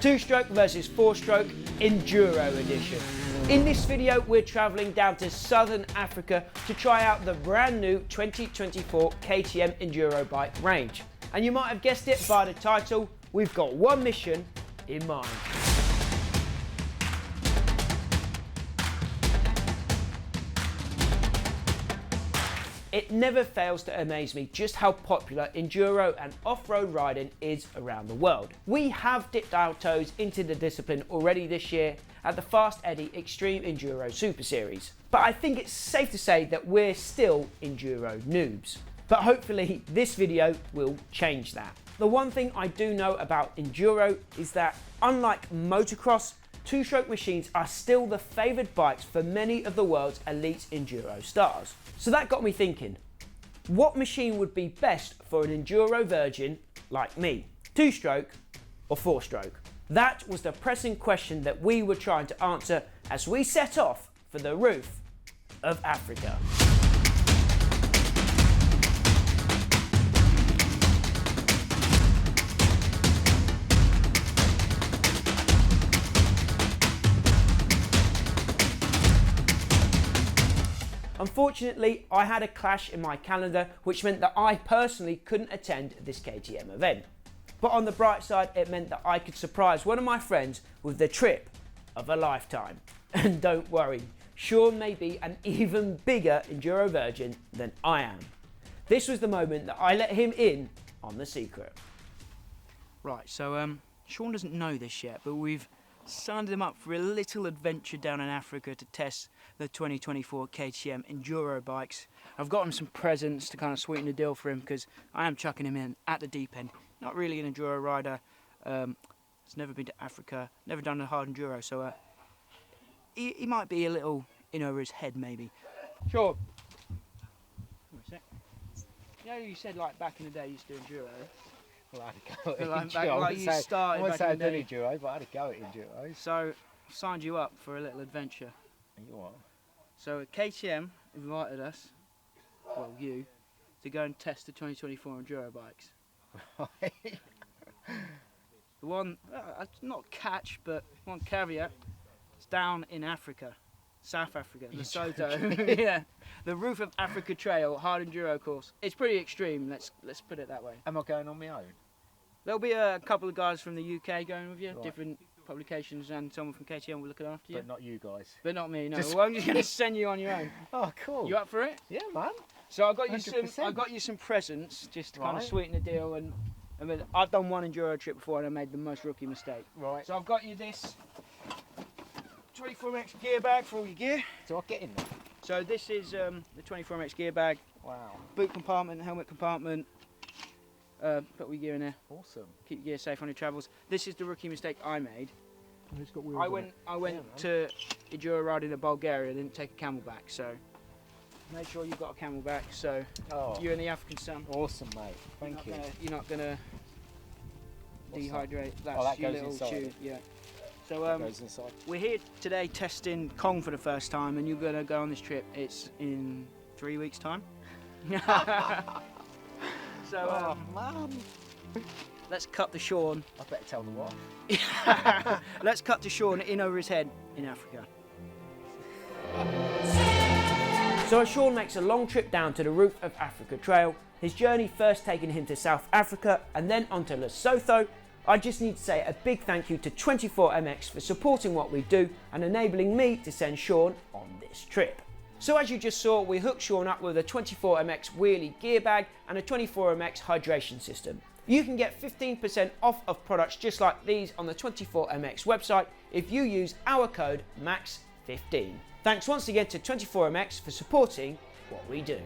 two-stroke versus four-stroke Enduro edition. In this video, we're travelling down to southern Africa to try out the brand new 2024 KTM Enduro bike range. And you might have guessed it by the title, we've got one mission in mind. It never fails to amaze me just how popular enduro and off-road riding is around the world. We have dipped our toes into the discipline already this year at the Fast Eddie Extreme Enduro Super Series. But I think it's safe to say that we're still enduro noobs. But hopefully this video will change that. The one thing I do know about enduro is that unlike motocross, two-stroke machines are still the favoured bikes for many of the world's elite enduro stars. So that got me thinking, what machine would be best for an enduro virgin like me? Two-stroke or four-stroke? That was the pressing question that we were trying to answer as we set off for the roof of Africa. Unfortunately, I had a clash in my calendar, which meant that I personally couldn't attend this KTM event. But on the bright side, it meant that I could surprise one of my friends with the trip of a lifetime. And don't worry, Sean may be an even bigger enduro virgin than I am. This was the moment that I let him in on the secret. Right, so Sean doesn't know this yet, but we've signed him up for a little adventure down in Africa to test the 2024 KTM Enduro bikes. I've got him some presents to kind of sweeten the deal for him because I am chucking him in at the deep end. Not really an enduro rider, he's never been to Africa, never done a hard enduro, so he might be a little in over his head maybe. Sure. You know, you said like back in the day you used to do enduro. Well, I had a go at I won't say I did enduro, but I had a go at enduro. So, I've signed you up for a little adventure. You what? So, KTM invited us, well you, to go and test the 2024 enduro bikes. Right. The one, not catch, but one caveat, it's down in Africa, South Africa, Lesotho. Yeah, the Roof of Africa Trail hard enduro course. It's pretty extreme. Let's put it that way. Am I going on my own? There'll be a couple of guys from the UK going with you, Right. different publications, and someone from KTM will look after you. But not you guys. But not me. No, Just- well, I'm just going to send you on your own. Oh, cool. You up for it? Yeah, man. So I got you 100%. some presents just to kind of Right. sweeten the deal. And I mean, I've done one enduro trip before and I made the most rookie mistake. Right. So I've got you this 24MX gear bag for all your gear. Do I get in there? So this is the 24MX gear bag, Wow. boot compartment, helmet compartment. Put all your gear in there. Awesome. Keep your gear safe on your travels. This is the rookie mistake I made. Who's got wheels I on went it? to enduro riding in Bulgaria. Didn't take a camelback, so make sure you've got a camelback. So Oh, you in the African sun. awesome, mate. Thank you. You're not gonna What's dehydrate. that? That's Oh, that your goes little inside tube. it. Yeah. So That goes inside. we're here today testing Kong for the first time, and you're gonna go on this trip. It's in 3 weeks' time. So man. let's cut to Sean. I better tell the wife. Let's cut to Sean in over his head in Africa. So as Sean makes a long trip down to the Roof of Africa Trail, his journey first taking him to South Africa and then onto Lesotho, I just need to say a big thank you to 24MX for supporting what we do and enabling me to send Sean on this trip. So as you just saw, we hooked Sean up with a 24MX wheelie gear bag and a 24MX hydration system. You can get 15% off of products just like these on the 24MX website if you use our code MAX15. Thanks once again to 24MX for supporting what we do.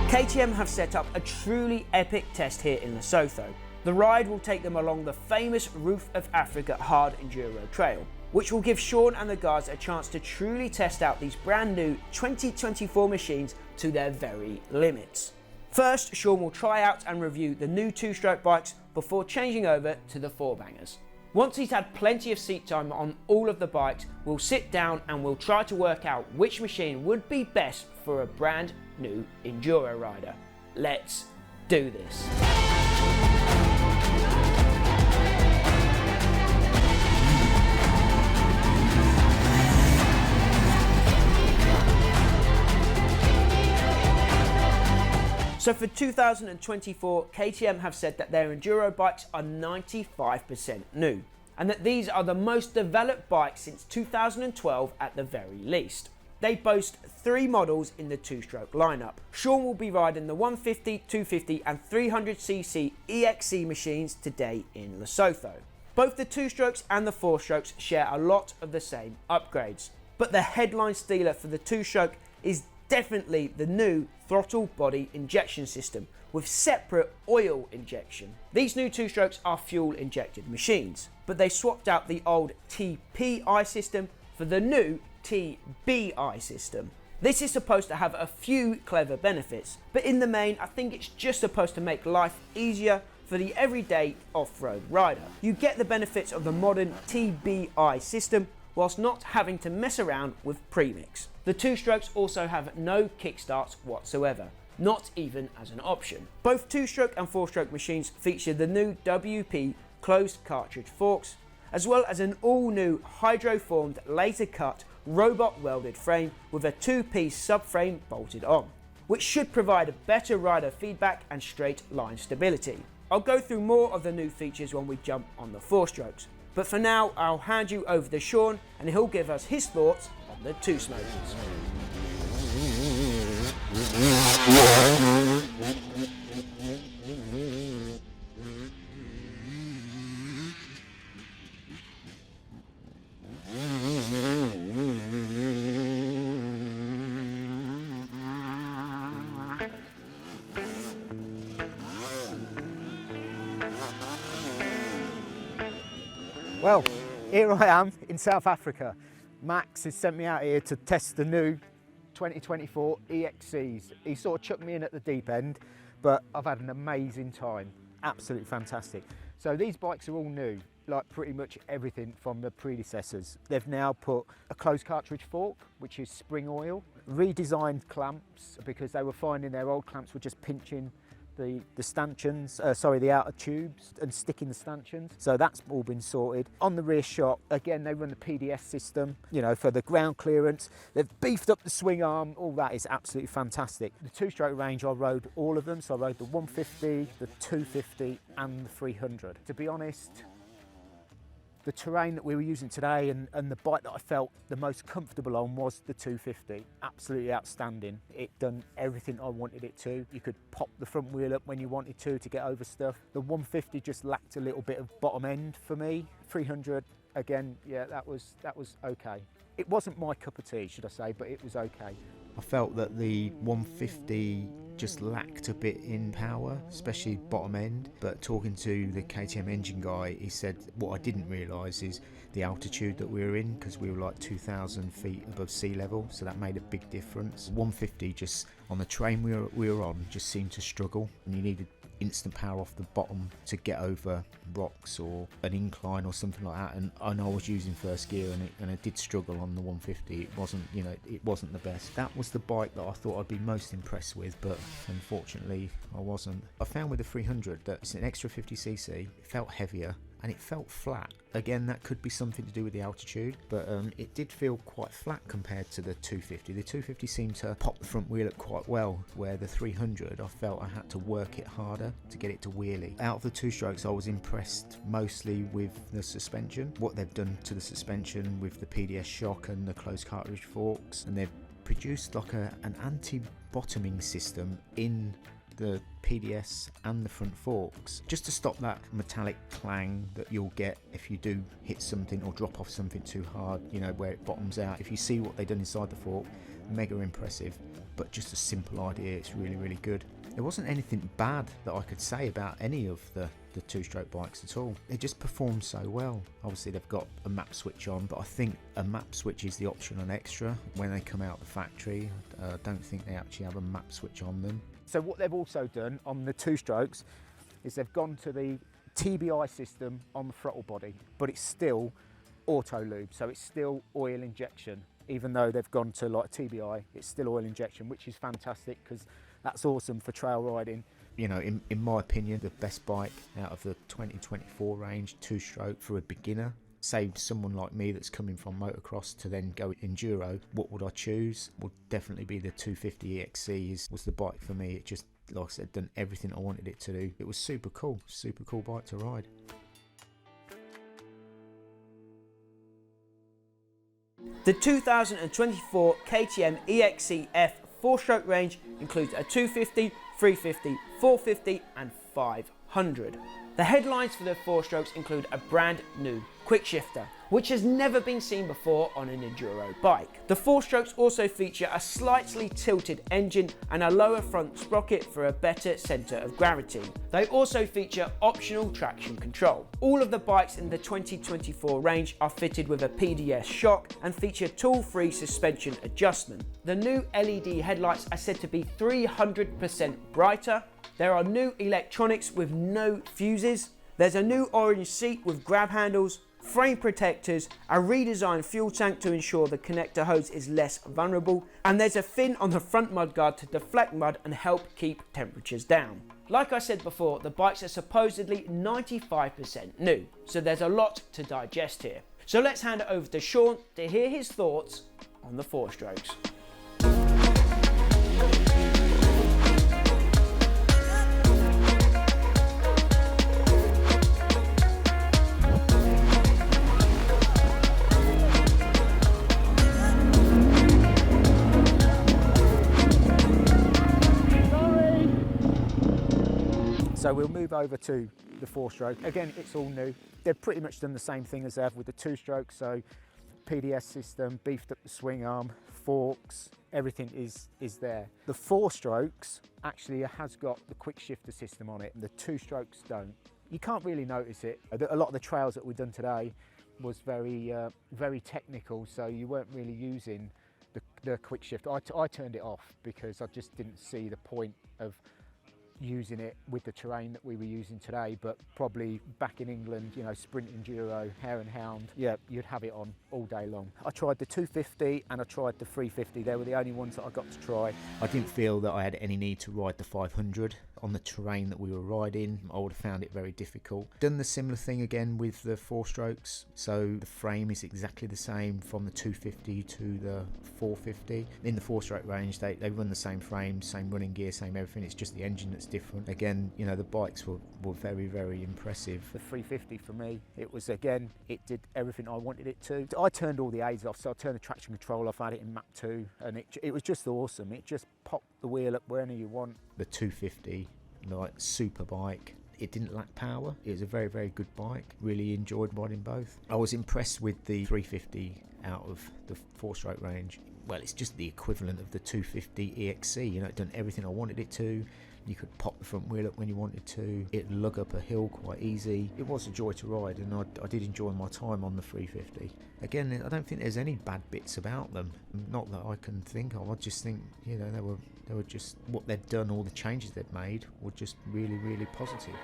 KTM have set up a truly epic test here in Lesotho. The ride will take them along the famous Roof of Africa hard enduro trail, which will give Sean and the guys a chance to truly test out these brand new 2024 machines to their very limits. First, Sean will try out and review the new two-stroke bikes before changing over to the four-bangers. Once he's had plenty of seat time on all of the bikes, we'll sit down and we'll try to work out which machine would be best for a brand new enduro rider. Let's do this. So for 2024, KTM have said that their enduro bikes are 95% new, and that these are the most developed bikes since 2012 at the very least. They boast 3 models in the 2-stroke lineup. Sean will be riding the 150, 250 and 300cc EXC machines today in Lesotho. Both the 2-strokes and the 4-strokes share a lot of the same upgrades, but the headline stealer for the 2-stroke is definitely the new throttle body injection system with separate oil injection. These new 2-strokes are fuel injected machines, but they swapped out the old TPI system for the new TBI system. This is supposed to have a few clever benefits, but in the main I think it's just supposed to make life easier for the everyday off-road rider. You get the benefits of the modern TBI system whilst not having to mess around with premix. The 2-strokes also have no kickstarts whatsoever, not even as an option. Both 2-stroke and 4-stroke machines feature the new WP closed cartridge forks, as well as an all-new hydroformed laser cut robot welded frame with a 2-piece subframe bolted on, which should provide better rider feedback and straight line stability. I'll go through more of the new features when we jump on the 4-strokes, but for now I'll hand you over to Sean and he'll give us his thoughts on the 2-smokers. Well, here I am in South Africa. Max has sent me out here to test the new 2024 EXCs. He sort of chucked me in at the deep end, but I've had an amazing time. Absolutely fantastic. So these bikes are all new, like pretty much everything from the predecessors. They've now put a closed cartridge fork, which is spring oil, redesigned clamps because they were finding their old clamps were just pinching the stanchions, the outer tubes and sticking the stanchions. So that's all been sorted. On the rear shock, again, they run the PDS system, you know, for the ground clearance. They've beefed up the swing arm. All that is absolutely fantastic. The 2-stroke range, I rode all of them. So I rode the 150, the 250 and the 300. To be honest, the terrain that we were using today and the bike that I felt the most comfortable on was the 250. Absolutely outstanding. It done everything I wanted it to. You could pop the front wheel up when you wanted to get over stuff. The 150 just lacked a little bit of bottom end for me. 300, again, yeah, that was okay. It wasn't my cup of tea, should I say, but it was okay. I felt that the 150 just lacked a bit in power, especially bottom end, but talking to the KTM engine guy, he said what I didn't realise is the altitude that we were in, because we were like 2,000 feet above sea level, so that made a big difference. 150 just on the train we were on just seemed to struggle, and you needed instant power off the bottom to get over rocks or an incline or something like that, and I know I was using first gear and it did struggle on the 150. It wasn't, you know, it wasn't the best. That was the bike that I thought I'd be most impressed with, but unfortunately I wasn't. I found with the 300 that it's an extra 50cc, it felt heavier and it felt flat. Again, that could be something to do with the altitude, but it did feel quite flat compared to the 250. The 250 seemed to pop the front wheel up quite well, where the 300 I felt I had to work it harder to get it to wheelie. Out of the 2-strokes, I was impressed mostly with the suspension, what they've done to the suspension with the PDS shock and the closed cartridge forks, and they've produced like an anti-bottoming system in the PDS and the front forks, just to stop that metallic clang that you'll get if you do hit something or drop off something too hard, you know, where it bottoms out. If you see what they've done inside the fork, mega impressive, but just a simple idea. It's really, really good. There wasn't anything bad that I could say about any of the 2-stroke bikes at all. They just perform so well. Obviously they've got a map switch on, but I think a map switch is the option on extra when they come out the factory. I don't think they actually have a map switch on them. So what they've also done on the 2-strokes is they've gone to the TBI system on the throttle body, but it's still auto lube, so it's still oil injection. Even though they've gone to like TBI, it's still oil injection, which is fantastic because that's awesome for trail riding. You know, in my opinion, the best bike out of the 2024 range, 2-stroke for a beginner. Say someone like me that's coming from motocross to then go enduro, what would I choose? Would definitely be the 250 EXC was the bike for me. It just like I said, done everything I wanted it to do. It was super cool bike to ride. The 2024 KTM EXC-F 4-stroke range includes a 250, 350, 450 and 500. The headlines for the 4-strokes include a brand new quick shifter, which has never been seen before on an enduro bike. The 4-strokes also feature a slightly tilted engine and a lower front sprocket for a better centre of gravity. They also feature optional traction control. All of the bikes in the 2024 range are fitted with a PDS shock and feature tool-free suspension adjustment. The new LED headlights are said to be 300% brighter. There are new electronics with no fuses. There's a new orange seat with grab handles, frame protectors, a redesigned fuel tank to ensure the connector hose is less vulnerable, and there's a fin on the front mudguard to deflect mud and help keep temperatures down. Like I said before, the bikes are supposedly 95% new, so there's a lot to digest here. So let's hand it over to Sean to hear his thoughts on the 4-strokes. So we'll move over to the 4-stroke. Again, it's all new. They've pretty much done the same thing as they have with the 2-stroke. So PDS system, beefed up the swing arm, forks, everything is there. The 4-strokes actually has got the quick shifter system on it, and the 2-strokes don't. You can't really notice it. A lot of the trails that we've done today was very technical, so you weren't really using the quick shifter. I turned it off because I just didn't see the point of using it with the terrain that we were using today, but probably back in England, you know, sprint enduro, hare and hound, yeah, you'd have it on all day long. I tried the 250 and I tried the 350. They were the only ones that I got to try. I didn't feel that I had any need to ride the 500 on the terrain that we were riding. I would have found it very difficult. Done the similar thing again with the 4-strokes, so the frame is exactly the same from the 250 to the 450. In the 4-stroke range, they run the same frame, same running gear, same everything. It's just the engine that's different. Again, you know, the bikes were very impressive. The 350 for me, it was, again, it did everything I wanted it to. I turned all the aids off, so I turned the traction control off, I had it in map 2, and it was just awesome. It just popped the wheel up wherever you want. The 250, like, super bike. It didn't lack power. It was a very good bike. Really enjoyed riding both. I was impressed with the 350 out of the 4-stroke range. Well, it's just the equivalent of the 250 EXC. You know, it done everything I wanted it to. You could pop the front wheel up when you wanted to. It'd lug up a hill quite easy. It was a joy to ride, and I did enjoy my time on the 350. Again, I don't think there's any bad bits about them. Not that I can think of. I just think, you know, they were just, what they'd done, all the changes they'd made were just really positive.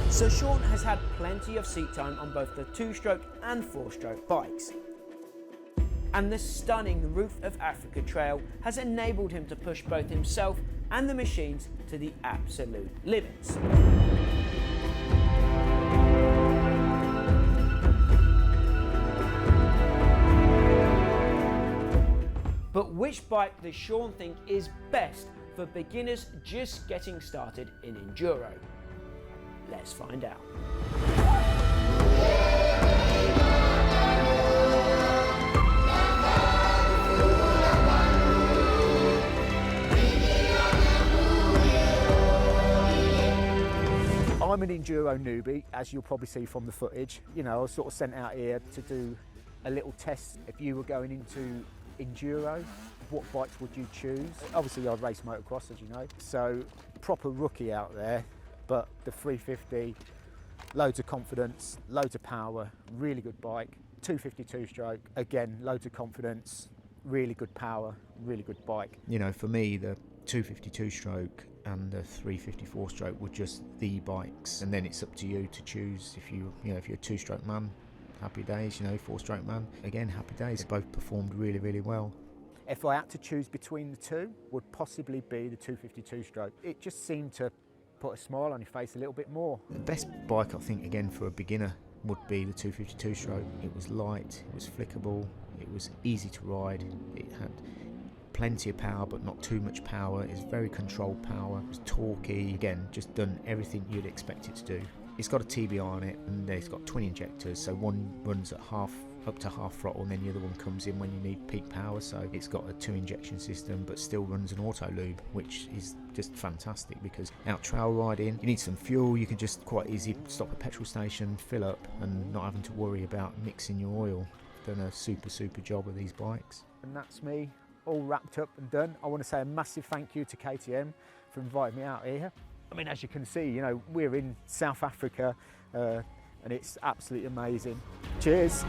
So Sean has had plenty of seat time on both the 2-stroke and 4-stroke bikes. And the stunning Roof of Africa trail has enabled him to push both himself and the machines to the absolute limits. But which bike does Sean think is best for beginners just getting started in enduro? Let's find out. I'm an enduro newbie, as you'll probably see from the footage. You know, I was sort of sent out here to do a little test. If you were going into enduro, what bikes would you choose? Obviously I'd race motocross, as you know, so proper rookie out there, but the 350, loads of confidence, loads of power, really good bike. 250 2-stroke, again, loads of confidence, really good power, really good bike. You know, for me, the 250 2-stroke and the 350 4-stroke were just the bikes, and then it's up to you to choose. If you're a 2-stroke man, happy days. You know, 4-stroke man, again, happy days. Both performed really well. If I had to choose between the two, would possibly be the 250 2-stroke. It just seemed to put a smile on your face a little bit more. The best bike, I think, again for a beginner would be the 250 2-stroke. It was light, it was flickable, It was easy to ride. It had plenty of power, but not too much power. It's very controlled power. It was torquey. Again, just done everything you'd expect it to do. It's got a TBI on it, and it's got twin injectors, so one runs at up to half throttle, and then the other one comes in when you need peak power. So it's got a 2 injection system, but still runs an auto lube, which is just fantastic, because out trail riding, you need some fuel. You can just quite easily stop at a petrol station, fill up, and not having to worry about mixing your oil. Done a super job with these bikes. And that's me, all wrapped up and done. I want to say a massive thank you to KTM for inviting me out here. I mean, as you can see, you know, we're in South Africa and it's absolutely amazing. Cheers.